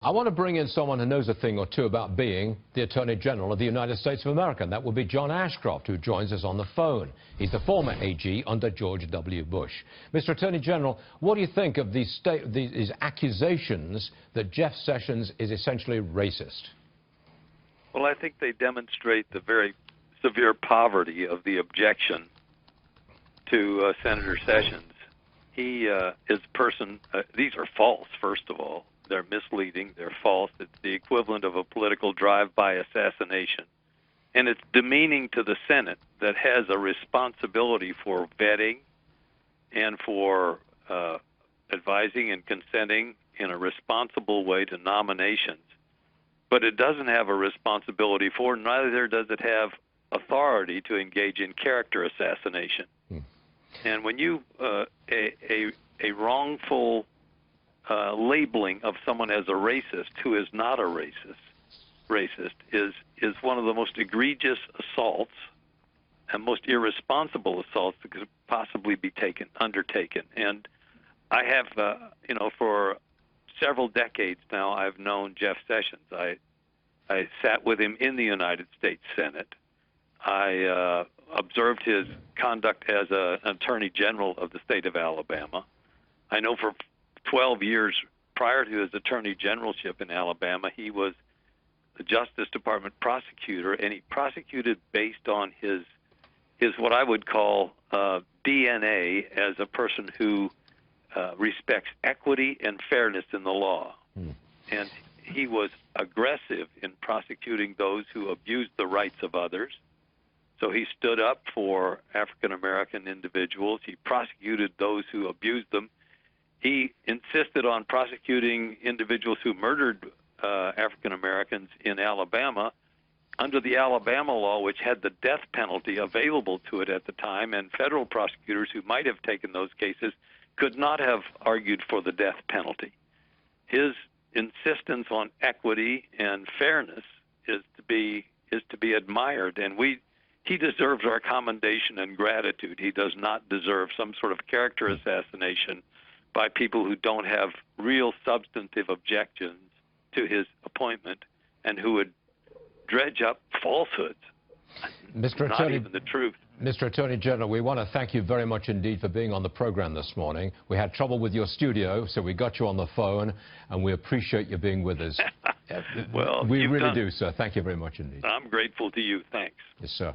I want to bring in someone who knows a thing or two about being the Attorney General of the United States of America, and that would be John Ashcroft, who joins us on the phone. He's the former AG under George W. Bush. Mr. Attorney General, what do you think of these accusations that Jeff Sessions is essentially racist? Well, I think they demonstrate the very severe poverty of the objection to Senator Sessions. He is a person, these are false, first of all. They're misleading, they're false. It's the equivalent of a political drive-by assassination. And it's demeaning to the Senate that has a responsibility for vetting and for advising and consenting in a responsible way to nominations. But it doesn't have a responsibility for, neither does it have authority to engage in character assassination. And when you, a wrongful labeling of someone as a racist who is not a racist is one of the most egregious assaults and most irresponsible assaults that could possibly be undertaken. And I have, for several decades now, I've known Jeff Sessions. I sat with him in the United States Senate. I observed his conduct as an Attorney General of the state of Alabama. I know for 12 years prior to his Attorney Generalship in Alabama, he was the Justice Department prosecutor, and he prosecuted based on his what I would call DNA as a person who respects equity and fairness in the law. And he was aggressive in prosecuting those who abused the rights of others. So he stood up for African-American individuals. He prosecuted those who abused them. He insisted on prosecuting individuals who murdered African-Americans in Alabama under the Alabama law, which had the death penalty available to it at the time, and federal prosecutors who might have taken those cases could not have argued for the death penalty. His insistence on equity and fairness is to be admired, and he deserves our commendation and gratitude. He does not deserve some sort of character assassination by people who don't have real substantive objections to his appointment and who would dredge up falsehoods, not even the truth. Mr. Attorney General, we want to thank you very much indeed for being on the program this morning. We had trouble with your studio, so we got you on the phone, and we appreciate you being with us. Well, we really do, sir. Thank you very much indeed. I'm grateful to you. Thanks. Yes, sir.